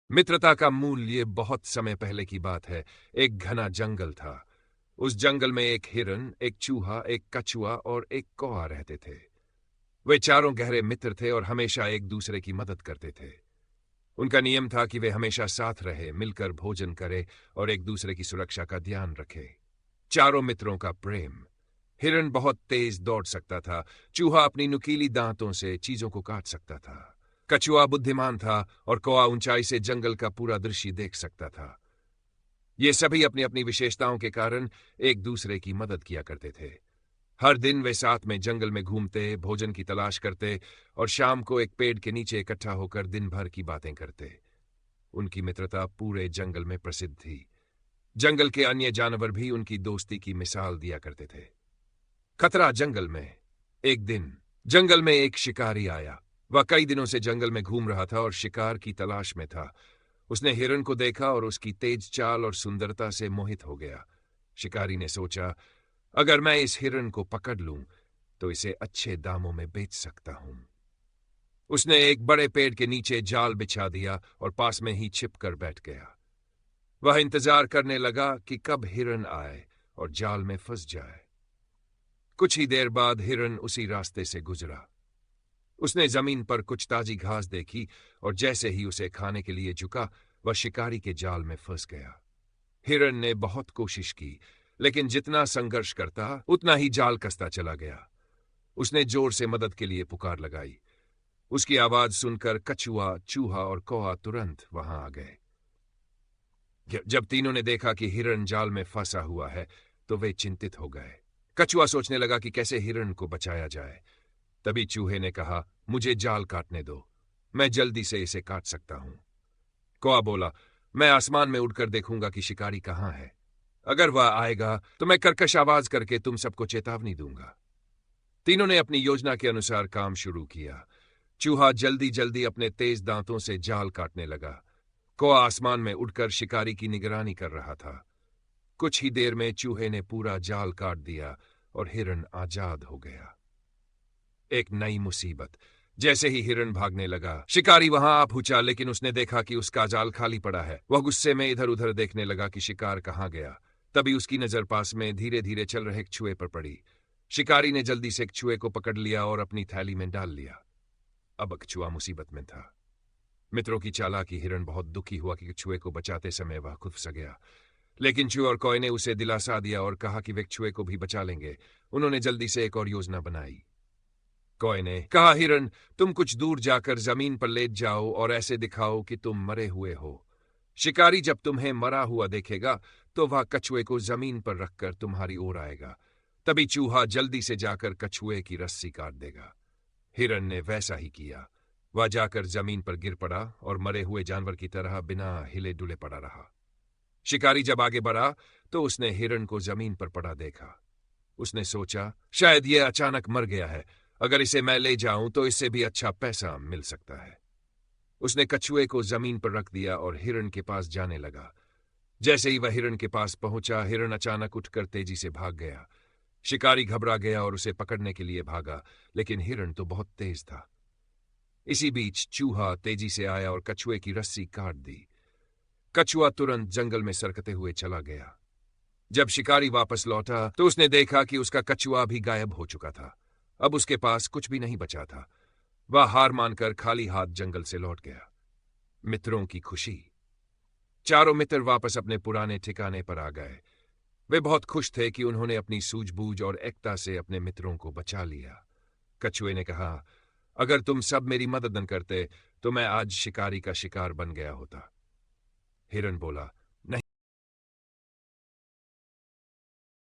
मित्रता का मूल्य बहुत समय पहले की बात है। एक घना जंगल था। उस जंगल में एक हिरन, एक चूहा, एक कछुआ और एक कौआ रहते थे। वे चारों गहरे मित्र थे और हमेशा एक दूसरे की मदद करते थे। उनका नियम था कि वे हमेशा साथ रहे, मिलकर भोजन करे और एक दूसरे की सुरक्षा का ध्यान रखे। चारों मित्रों का प्रेम। हिरन बहुत तेज दौड़ सकता था। चूहा अपनी नुकीली दांतों से चीजों को काट सकता था। कछुआ बुद्धिमान था और कौआ ऊंचाई से जंगल का पूरा दृश्य देख सकता था। ये सभी अपनी अपनी विशेषताओं के कारण एक दूसरे की मदद किया करते थे। हर दिन वे साथ में जंगल में घूमते, भोजन की तलाश करते और शाम को एक पेड़ के नीचे इकट्ठा होकर दिन भर की बातें करते। उनकी मित्रता पूरे जंगल में प्रसिद्ध थी। जंगल के अन्य जानवर भी उनकी दोस्ती की मिसाल दिया करते थे। खतरा जंगल में। एक दिन जंगल में एक शिकारी आया। वह कई दिनों से जंगल में घूम रहा था और शिकार की तलाश में था। उसने हिरन को देखा और उसकी तेज चाल और सुंदरता से मोहित हो गया। शिकारी ने सोचा, अगर मैं इस हिरन को पकड़ लूं तो इसे अच्छे दामों में बेच सकता हूं। उसने एक बड़े पेड़ के नीचे जाल बिछा दिया और पास में ही छिप कर बैठ गया। वह इंतजार करने लगा कि कब हिरन आए और जाल में फंस जाए। कुछ ही देर बाद हिरन उसी रास्ते से गुजरा। उसने जमीन पर कुछ ताजी घास देखी और जैसे ही उसे खाने के लिए झुका, वह शिकारी के जाल में फंस गया। हिरन ने बहुत कोशिश की, लेकिन जितना संघर्ष करता उतना ही जाल कसता चला गया। उसने जोर से मदद के लिए पुकार लगाई। उसकी आवाज सुनकर कछुआ, चूहा और कौआ तुरंत वहां आ गए। जब तीनों ने देखा कि हिरन जाल में फंसा हुआ है तो वे चिंतित हो गए। कछुआ सोचने लगा कि कैसे हिरन को बचाया जाए। तभी चूहे ने कहा, मुझे जाल काटने दो, मैं जल्दी से इसे काट सकता हूं। कौआ बोला, मैं आसमान में उड़कर देखूंगा कि शिकारी कहां है। अगर वह आएगा तो मैं कर्कश आवाज करके तुम सबको चेतावनी दूंगा। तीनों ने अपनी योजना के अनुसार काम शुरू किया। चूहा जल्दी जल्दी अपने तेज दांतों से जाल काटने लगा। कौआ आसमान में उड़कर शिकारी की निगरानी कर रहा था। कुछ ही देर में चूहे ने पूरा जाल काट दिया और हिरन आजाद हो गया। एक नई मुसीबत। जैसे ही हिरन भागने लगा, शिकारी वहां आ पहुंचा, लेकिन उसने देखा कि उसका जाल खाली पड़ा है। वह गुस्से में इधर उधर देखने लगा कि शिकार कहां गया। तभी उसकी नजर पास में धीरे धीरे चल रहे एक चूहे पर पड़ी। शिकारी ने जल्दी से एक चूहे को पकड़ लिया और अपनी थैली में डाल लिया। अब कछुआ मुसीबत में था। मित्रों की चालाकी। हिरन बहुत दुखी हुआ कि चूहे को बचाते समय वह खुद फंस गया, लेकिन चूहे और कौए ने उसे दिलासा दिया और कहा कि वे चूहे को भी बचा लेंगे। उन्होंने जल्दी से एक और योजना बनाई। कौए ने कहा, हिरन, तुम कुछ दूर जाकर जमीन पर लेट जाओ और ऐसे दिखाओ कि तुम मरे हुए हो। शिकारी जब तुम्हें मरा हुआ देखेगा तो वह कछुए को जमीन पर रखकर तुम्हारी ओर आएगा। तभी चूहा जल्दी से जाकर कछुए की रस्सी काट देगा। हिरन ने वैसा ही किया। वह जाकर जमीन पर गिर पड़ा और मरे हुए जानवर की तरह बिना हिले डुले पड़ा रहा। शिकारी जब आगे बढ़ा तो उसने हिरन को जमीन पर पड़ा देखा। उसने सोचा, शायद यह अचानक मर गया है। अगर इसे मैं ले जाऊं तो इससे भी अच्छा पैसा मिल सकता है। उसने कछुए को जमीन पर रख दिया और हिरन के पास जाने लगा। जैसे ही वह हिरन के पास पहुंचा, हिरन अचानक उठकर तेजी से भाग गया। शिकारी घबरा गया और उसे पकड़ने के लिए भागा, लेकिन हिरन तो बहुत तेज था। इसी बीच चूहा तेजी से आया और कछुए की रस्सी काट दी। कछुआ तुरंत जंगल में सरकते हुए चला गया। जब शिकारी वापस लौटा तो उसने देखा कि उसका कछुआ भी गायब हो चुका था। अब उसके पास कुछ भी नहीं बचा था। वह हार मानकर खाली हाथ जंगल से लौट गया। मित्रों की खुशी। चारों मित्र वापस अपने पुराने ठिकाने पर आ गए। वे बहुत खुश थे कि उन्होंने अपनी सूझबूझ और एकता से अपने मित्रों को बचा लिया। कछुए ने कहा, अगर तुम सब मेरी मदद न करते तो मैं आज शिकारी का शिकार बन गया होता। हिरन बोला,